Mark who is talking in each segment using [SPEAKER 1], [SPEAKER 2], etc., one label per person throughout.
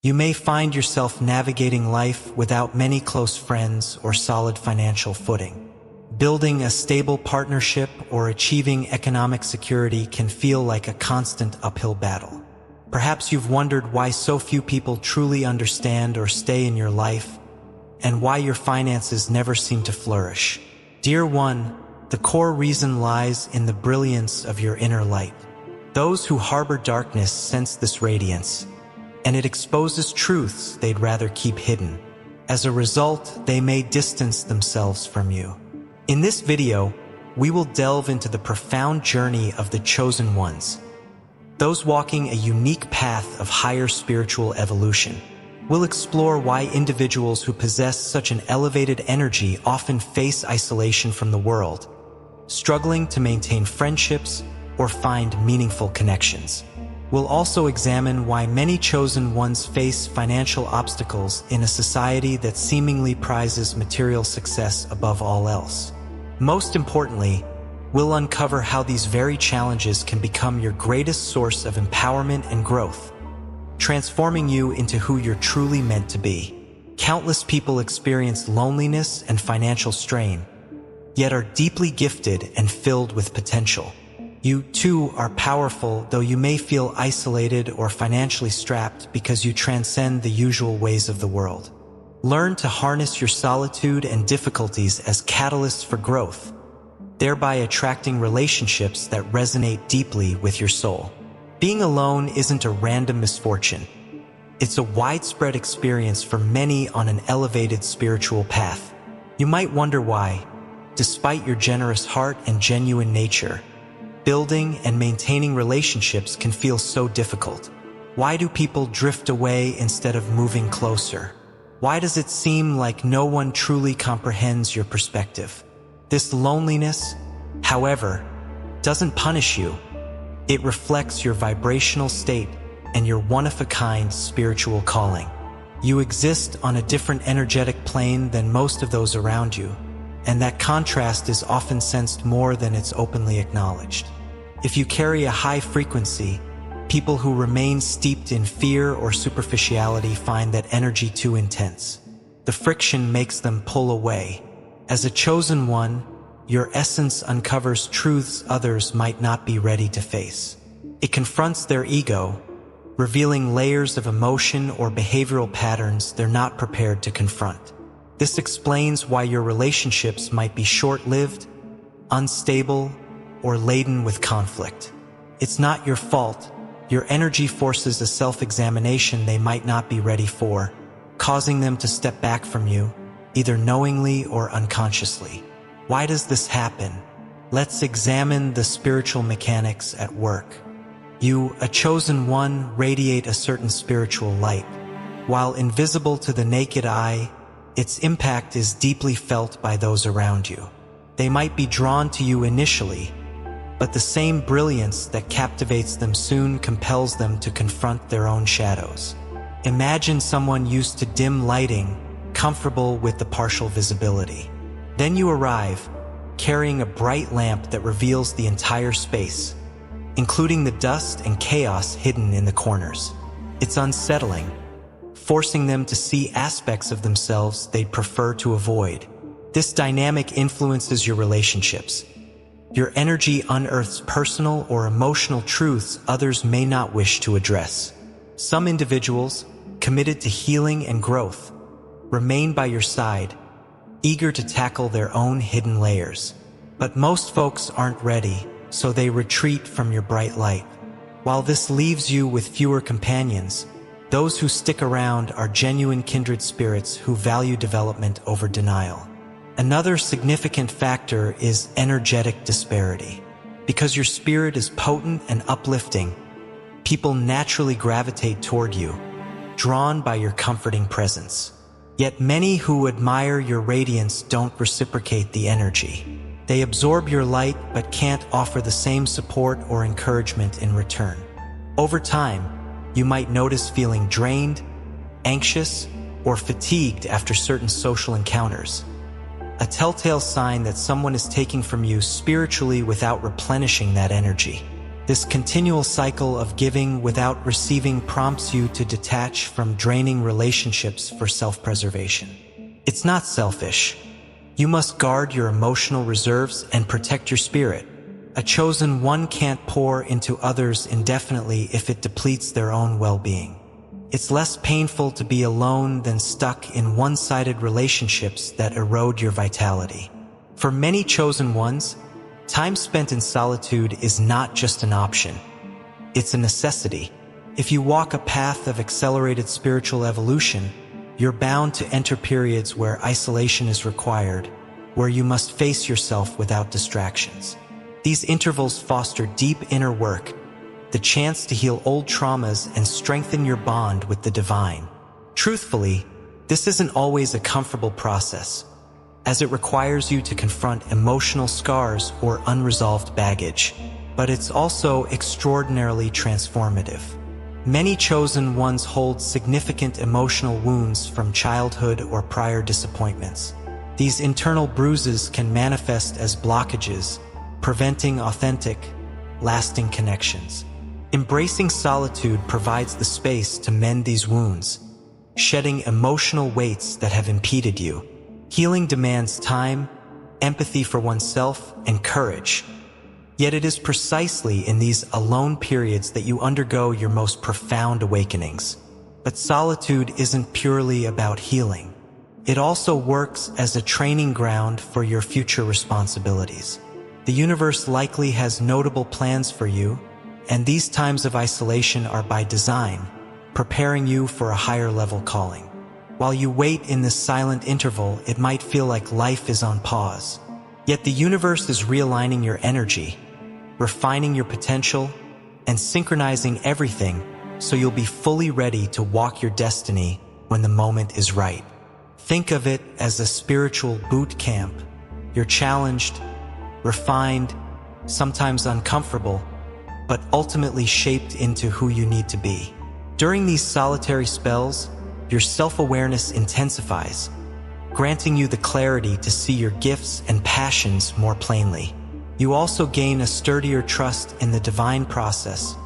[SPEAKER 1] You may find yourself navigating life without many close friends or solid financial footing. Building a stable partnership or achieving economic security can feel like a constant uphill battle. Perhaps you've wondered why so few people truly understand or stay in your life, and why your finances never seem to flourish. Dear one, the core reason lies in the brilliance of your inner light. Those who harbor darkness sense this radiance, and it exposes truths they'd rather keep hidden. As a result, they may distance themselves from you. In this video, we will delve into the profound journey of the chosen ones, those walking a unique path of higher spiritual evolution. We'll explore why individuals who possess such an elevated energy often face isolation from the world, struggling to maintain friendships or find meaningful connections. We'll also examine why many chosen ones face financial obstacles in a society that seemingly prizes material success above all else. Most importantly, we'll uncover how these very challenges can become your greatest source of empowerment and growth, transforming you into who you're truly meant to be. Countless people experience loneliness and financial strain, yet are deeply gifted and filled with potential. You, too, are powerful, though you may feel isolated or financially strapped because you transcend the usual ways of the world. Learn to harness your solitude and difficulties as catalysts for growth, thereby attracting relationships that resonate deeply with your soul. Being alone isn't a random misfortune. It's a widespread experience for many on an elevated spiritual path. You might wonder why, despite your generous heart and genuine nature, building and maintaining relationships can feel so difficult. Why do people drift away instead of moving closer? Why does it seem like no one truly comprehends your perspective? This loneliness, however, doesn't punish you. It reflects your vibrational state and your one-of-a-kind spiritual calling. You exist on a different energetic plane than most of those around you, and that contrast is often sensed more than it's openly acknowledged. If you carry a high frequency, people who remain steeped in fear or superficiality find that energy too intense. The friction makes them pull away. As a chosen one, your essence uncovers truths others might not be ready to face. It confronts their ego, revealing layers of emotion or behavioral patterns they're not prepared to confront. This explains why your relationships might be short-lived, unstable, or laden with conflict. It's not your fault. Your energy forces a self-examination they might not be ready for, causing them to step back from you, either knowingly or unconsciously. Why does this happen? Let's examine the spiritual mechanics at work. You, a chosen one, radiate a certain spiritual light. While invisible to the naked eye, its impact is deeply felt by those around you. They might be drawn to you initially, but the same brilliance that captivates them soon compels them to confront their own shadows. Imagine someone used to dim lighting, comfortable with the partial visibility. Then you arrive, carrying a bright lamp that reveals the entire space, including the dust and chaos hidden in the corners. It's unsettling, forcing them to see aspects of themselves they'd prefer to avoid. This dynamic influences your relationships. Your energy unearths personal or emotional truths others may not wish to address. Some individuals, committed to healing and growth, remain by your side, eager to tackle their own hidden layers. But most folks aren't ready, so they retreat from your bright light. While this leaves you with fewer companions, those who stick around are genuine kindred spirits who value development over denial. Another significant factor is energetic disparity. Because your spirit is potent and uplifting, people naturally gravitate toward you, drawn by your comforting presence. Yet many who admire your radiance don't reciprocate the energy. They absorb your light but can't offer the same support or encouragement in return. Over time, you might notice feeling drained, anxious, or fatigued after certain social encounters. A telltale sign that someone is taking from you spiritually without replenishing that energy. This continual cycle of giving without receiving prompts you to detach from draining relationships for self-preservation. It's not selfish. You must guard your emotional reserves and protect your spirit. A chosen one can't pour into others indefinitely if it depletes their own well-being. It's less painful to be alone than stuck in one-sided relationships that erode your vitality. For many chosen ones, time spent in solitude is not just an option. It's a necessity. If you walk a path of accelerated spiritual evolution, you're bound to enter periods where isolation is required, where you must face yourself without distractions. These intervals foster deep inner work, the chance to heal old traumas and strengthen your bond with the divine. Truthfully, this isn't always a comfortable process, as it requires you to confront emotional scars or unresolved baggage, but it's also extraordinarily transformative. Many chosen ones hold significant emotional wounds from childhood or prior disappointments. These internal bruises can manifest as blockages, preventing authentic, lasting connections. Embracing solitude provides the space to mend these wounds, shedding emotional weights that have impeded you. Healing demands time, empathy for oneself, and courage. Yet it is precisely in these alone periods that you undergo your most profound awakenings. But solitude isn't purely about healing. It also works as a training ground for your future responsibilities. The universe likely has notable plans for you, and these times of isolation are by design, preparing you for a higher level calling. While you wait in this silent interval, it might feel like life is on pause. Yet the universe is realigning your energy, refining your potential, and synchronizing everything so you'll be fully ready to walk your destiny when the moment is right. Think of it as a spiritual boot camp. You're challenged, refined, sometimes uncomfortable, but ultimately shaped into who you need to be. During these solitary spells, your self-awareness intensifies, granting you the clarity to see your gifts and passions more plainly. You also gain a sturdier trust in the divine process,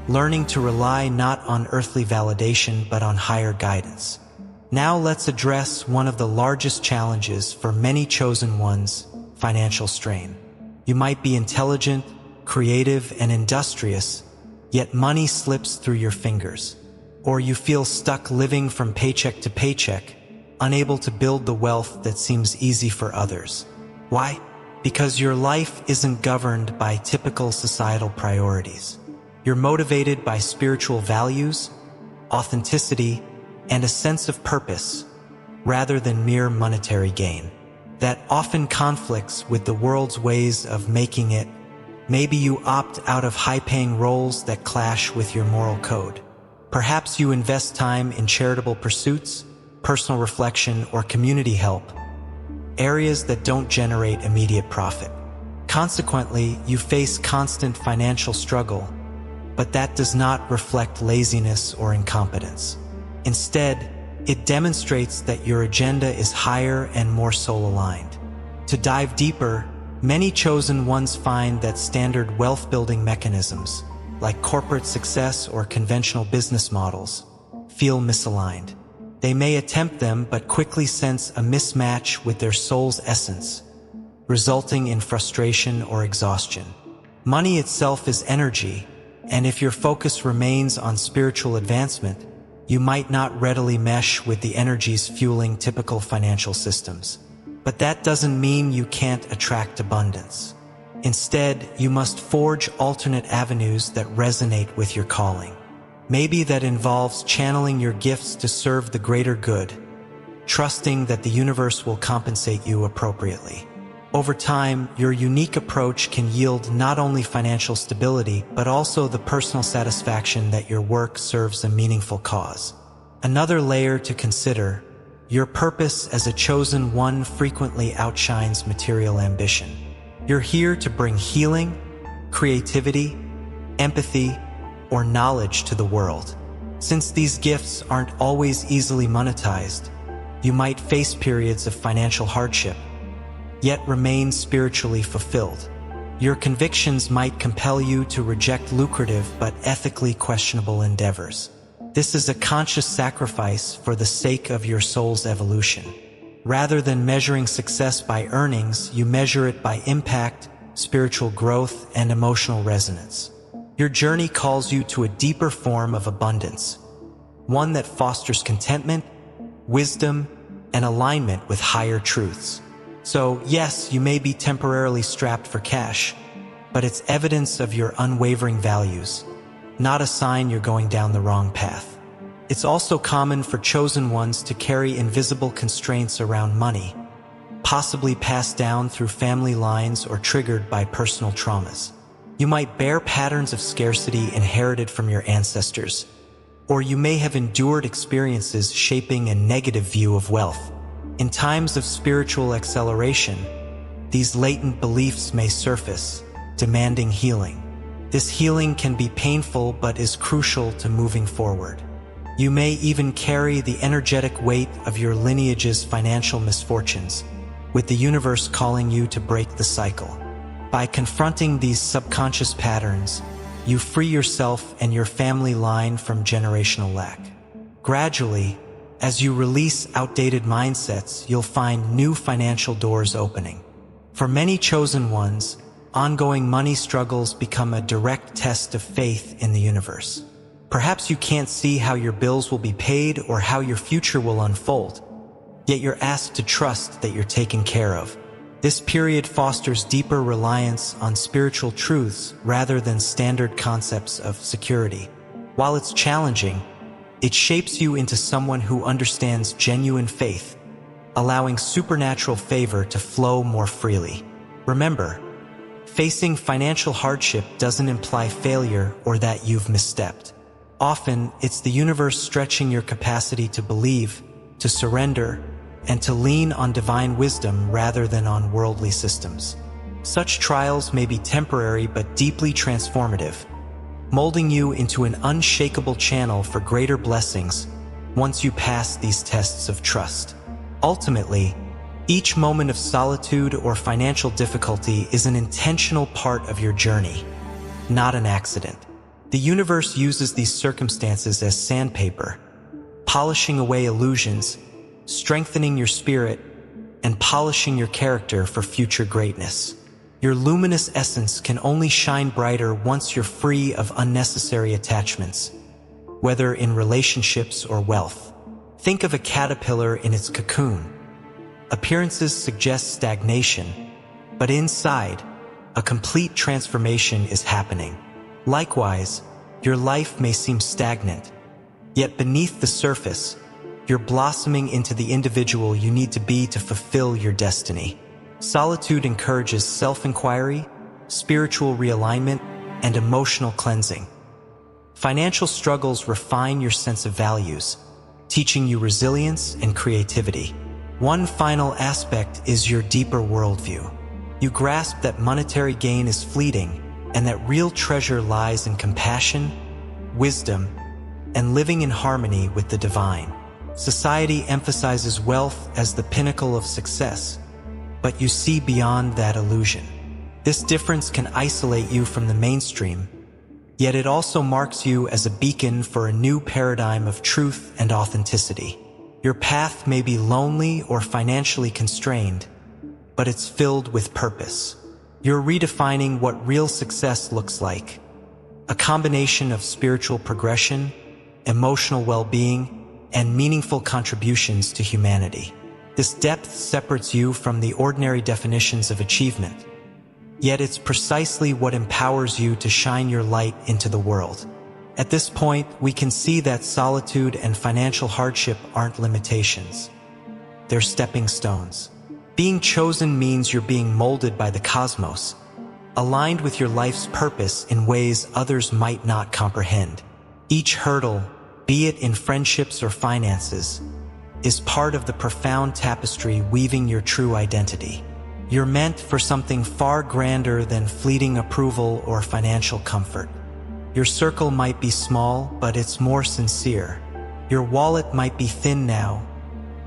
[SPEAKER 1] learning to rely not on earthly validation but on higher guidance. Now let's address one of the largest challenges for many chosen ones: financial strain. You might be intelligent, creative, and industrious, yet money slips through your fingers. Or you feel stuck living from paycheck to paycheck, unable to build the wealth that seems easy for others. Why? Because your life isn't governed by typical societal priorities. You're motivated by spiritual values, authenticity, and a sense of purpose, rather than mere monetary gain. That often conflicts with the world's ways of making it. Maybe you opt out of high-paying roles that clash with your moral code. Perhaps you invest time in charitable pursuits, personal reflection, or community help, areas that don't generate immediate profit. Consequently, you face constant financial struggle, but that does not reflect laziness or incompetence. Instead, it demonstrates that your agenda is higher and more soul-aligned. To dive deeper, many chosen ones find that standard wealth-building mechanisms, like corporate success or conventional business models, feel misaligned. They may attempt them but quickly sense a mismatch with their soul's essence, resulting in frustration or exhaustion. Money itself is energy, and if your focus remains on spiritual advancement, you might not readily mesh with the energies fueling typical financial systems. But that doesn't mean you can't attract abundance. Instead, you must forge alternate avenues that resonate with your calling. Maybe that involves channeling your gifts to serve the greater good, trusting that the universe will compensate you appropriately. Over time, your unique approach can yield not only financial stability, but also the personal satisfaction that your work serves a meaningful cause. Another layer to consider: your purpose as a chosen one frequently outshines material ambition. You're here to bring healing, creativity, empathy, or knowledge to the world. Since these gifts aren't always easily monetized, you might face periods of financial hardship, yet remain spiritually fulfilled. Your convictions might compel you to reject lucrative but ethically questionable endeavors. This is a conscious sacrifice for the sake of your soul's evolution. Rather than measuring success by earnings, you measure it by impact, spiritual growth, and emotional resonance. Your journey calls you to a deeper form of abundance, one that fosters contentment, wisdom, and alignment with higher truths. So, yes, you may be temporarily strapped for cash, but it's evidence of your unwavering values, not a sign you're going down the wrong path. It's also common for chosen ones to carry invisible constraints around money, possibly passed down through family lines or triggered by personal traumas. You might bear patterns of scarcity inherited from your ancestors, or you may have endured experiences shaping a negative view of wealth. In times of spiritual acceleration, these latent beliefs may surface, demanding healing. This healing can be painful but is crucial to moving forward. You may even carry the energetic weight of your lineage's financial misfortunes, with the universe calling you to break the cycle. By confronting these subconscious patterns, you free yourself and your family line from generational lack. Gradually, as you release outdated mindsets, you'll find new financial doors opening. For many chosen ones, ongoing money struggles become a direct test of faith in the universe. Perhaps you can't see how your bills will be paid or how your future will unfold, yet you're asked to trust that you're taken care of. This period fosters deeper reliance on spiritual truths rather than standard concepts of security. While it's challenging, it shapes you into someone who understands genuine faith, allowing supernatural favor to flow more freely. Remember, facing financial hardship doesn't imply failure or that you've misstepped. Often, it's the universe stretching your capacity to believe, to surrender, and to lean on divine wisdom rather than on worldly systems. Such trials may be temporary but deeply transformative, molding you into an unshakable channel for greater blessings once you pass these tests of trust. Ultimately, each moment of solitude or financial difficulty is an intentional part of your journey, not an accident. The universe uses these circumstances as sandpaper, polishing away illusions, strengthening your spirit, and polishing your character for future greatness. Your luminous essence can only shine brighter once you're free of unnecessary attachments, whether in relationships or wealth. Think of a caterpillar in its cocoon. Appearances suggest stagnation, but inside, a complete transformation is happening. Likewise, your life may seem stagnant, yet beneath the surface, you're blossoming into the individual you need to be to fulfill your destiny. Solitude encourages self-inquiry, spiritual realignment, and emotional cleansing. Financial struggles refine your sense of values, teaching you resilience and creativity. One final aspect is your deeper worldview. You grasp that monetary gain is fleeting and that real treasure lies in compassion, wisdom, and living in harmony with the divine. Society emphasizes wealth as the pinnacle of success, but you see beyond that illusion. This difference can isolate you from the mainstream, yet it also marks you as a beacon for a new paradigm of truth and authenticity. Your path may be lonely or financially constrained, but it's filled with purpose. You're redefining what real success looks like, a combination of spiritual progression, emotional well-being, and meaningful contributions to humanity. This depth separates you from the ordinary definitions of achievement, yet it's precisely what empowers you to shine your light into the world. At this point, we can see that solitude and financial hardship aren't limitations. They're stepping stones. Being chosen means you're being molded by the cosmos, aligned with your life's purpose in ways others might not comprehend. Each hurdle, be it in friendships or finances, is part of the profound tapestry weaving your true identity. You're meant for something far grander than fleeting approval or financial comfort. Your circle might be small, but it's more sincere. Your wallet might be thin now,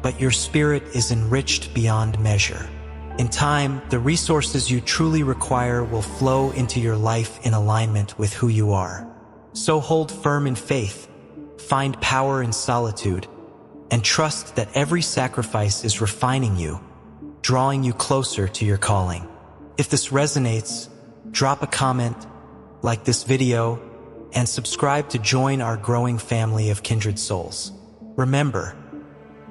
[SPEAKER 1] but your spirit is enriched beyond measure. In time, the resources you truly require will flow into your life in alignment with who you are. So hold firm in faith, find power in solitude, and trust that every sacrifice is refining you, drawing you closer to your calling. If this resonates, drop a comment, like this video, and subscribe to join our growing family of kindred souls. Remember,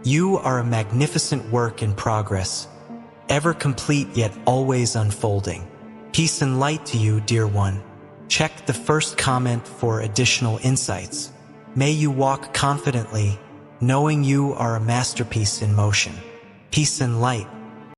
[SPEAKER 1] you are a magnificent work in progress, ever complete yet always unfolding. Peace and light to you, dear one. Check the first comment for additional insights. May you walk confidently, knowing you are a masterpiece in motion. Peace and light.